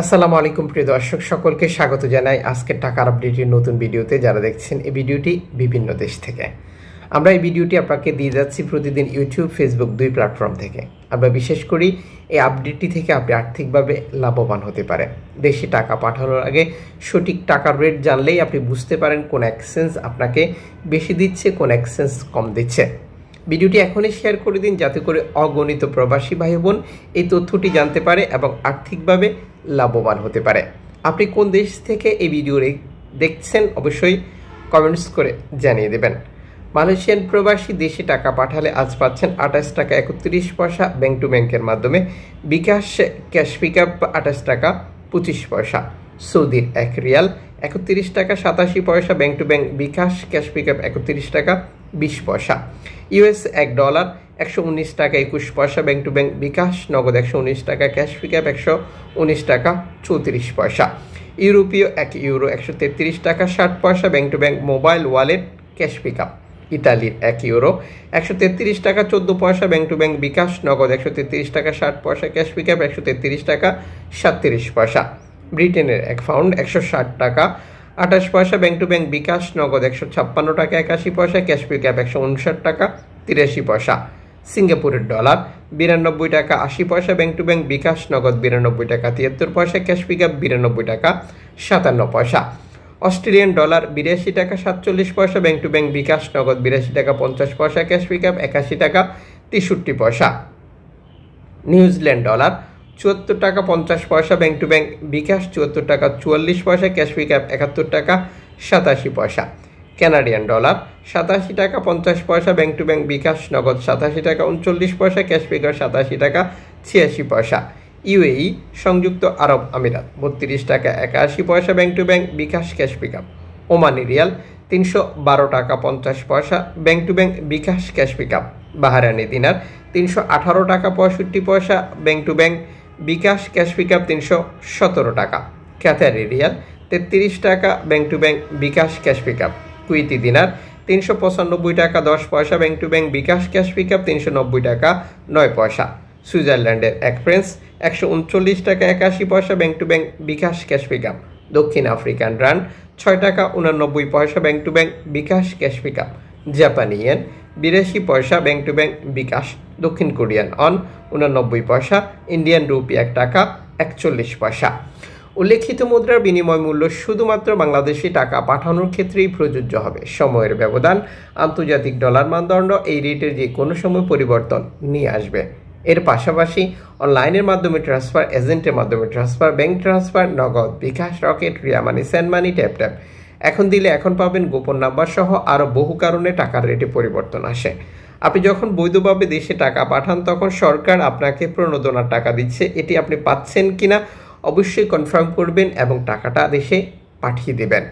আসসালামু আলাইকুম প্রিয় দর্শক সকলকে স্বাগত জানাই আজকের টাকার আপডেটের নতুন ভিডিওতে। যারা দেখছেন এই ভিডিওটি বিভিন্ন দেশ থেকে, আমরা এই ভিডিওটি আপনাকে দিয়ে যাচ্ছি প্রতিদিন ইউটিউব, ফেসবুক দুই প্ল্যাটফর্ম থেকে। আমরা বিশেষ করি এই আপডেটটি থেকে আপনি আর্থিকভাবে লাভবান হতে পারেন। দেশে টাকা পাঠানোর আগে সঠিক টাকার রেট জানলেই আপনি বুঝতে পারেন কোন এক্সচেঞ্জ আপনাকে বেশি দিচ্ছে, কোন এক্সচেঞ্জ কম দিচ্ছে। ভিডিওটি এখনই শেয়ার করে দিন যাতে করে অগণিত প্রবাসী ভাই বোন এই তথ্যটি জানতে পারে এবং আর্থিকভাবে লাভবান হতে পারে। আপনি কোন দেশ থেকে এই ভিডিও দেখছেন অবশ্যই কমেন্টস করে জানিয়ে দেবেন। মালয়েশিয়ান প্রবাসী দেশে টাকা পাঠালে আজ পাচ্ছেন 28 টাকা 31 পয়সা ব্যাংক টু ব্যাংকের মাধ্যমে, বিকাশ ক্যাশ পিকআপ 28 টাকা 25 পয়সা, সৌদির 1 রিয়াল 31 টাকা 87 পয়সা bank to bank, bKash cash pickup 31 টাকা 20 পয়সা, ইউএস $1 119 টাকা 21 পয়সা ব্যাংক টু ব্যাংক, বিকাশ নগদ 119 টাকা, ক্যাশ পিকআপ 119 টাকা 34 পয়সা, ইউরোপীয় €1 133 টাকা 60 পয়সা bank to bank, mobile wallet cash pickup, ইতালির €1 133 টাকা 14 পয়সা ব্যাংক টু ব্যাংক, বিকাশ নগদ 133 টাকা 60 পয়সা, ক্যাশ পিকআপ 133 টাকা 37 পয়সা, ব্রিটেনের 1 পাউন্ড 160 টাকা 28 পয়সা ব্যাংক টু ব্যাংক, বিকাশ নগদ 156 টাকা 81 পয়সা, ক্যাশ পিকআপ 159 টাকা 83 পয়সা, সিঙ্গাপুরের ডলার 92 টাকা 80 পয়সা ব্যাংক টু ব্যাংক, বিকাশ নগদ 92 টাকা 73 পয়সা, ক্যাশ পিকআপ 92 টাকা 57 পয়সা, অস্ট্রেলিয়ান ডলার 82 টাকা 47 পয়সা ব্যাংক টু ব্যাংক, বিকাশ নগদ 82 টাকা 50 পয়সা, ক্যাশ পিকআপ 81 টাকা 63 পয়সা, নিউজিল্যান্ড ডলার 74 টাকা 50 পয়সা ব্যাংক টু ব্যাংক, বিকাশ 74 টাকা 44 পয়সা, ক্যাশ পিকআপ 71 টাকা 87 পয়সা, কানাডিয়ান ডলার 87 টাকা 50 পয়সা ব্যাংক টু ব্যাংক, বিকাশ নগদ 87 টাকা 39 পয়সা, ক্যাশ পিকআপ 87 টাকা 86 পয়সা, ইউএই সংযুক্ত আরব আমিরাত 32 টাকা 81 পয়সা bank to bank, bKash cash pickup, Omani rial 312 টাকা 50 পয়সা bank to bank, bKash cash pickup, Bahraini dinar 318 টাকা 65 পয়সা bank to bank, bKash cash pickup 317 টাকা, কাতারি রিয়াল 33 টাকা bank to bank, bKash cash pickup, Kuwaiti dinar 395 টাকা 10 পয়সা bank to bank, bKash cash pickup 390 টাকা 9 পয়সা, সুইজারল্যান্ডের 1 ফ্রান্স 139 টাকা 81 পয়সা bank to bank, bKash cash pickup, দক্ষিণ আফ্রিকান রান 6 টাকা 89 পয়সা bank to bank, bKash cash pickup, জাপানি ইয়েন 82 পয়সা ব্যাংক টু ব্যাংক, বিকাশ, দক্ষিণ কোরিয়ান অন 89 পয়সা, ইন্ডিয়ান রুপি 1 টাকা 41 পয়সা। উল্লেখিত মুদ্রার বিনিময় মূল্য শুধুমাত্র বাংলাদেশি টাকা পাঠানোর ক্ষেত্রেই প্রযোজ্য হবে। সময়ের ব্যবধান, আন্তর্জাতিক ডলার মানদণ্ড এই রেটের যে কোনো সময় পরিবর্তন নিয়ে আসবে। এর পাশাপাশি অনলাইনের মাধ্যমে ট্রান্সফার, এজেন্টের মাধ্যমে ট্রান্সফার, ব্যাংক ট্রান্সফার, নগদ, বিকাশ, রকেট, রিয়া মানি, সেন্ড মানি, ট্যাপ ট্যাপ, এখন দিলে এখন পাবেন, গোপন নাম্বার সহ আরও বহু কারণে টাকার রেটে পরিবর্তন আসে। আপনি যখন বৈধভাবে দেশে টাকা পাঠান তখন সরকার আপনাকে প্রণোদনার টাকা দিচ্ছে, এটি আপনি পাচ্ছেন কিনা অবশ্যই কনফার্ম করবেন এবং টাকাটা দেশে পাঠিয়ে দেবেন।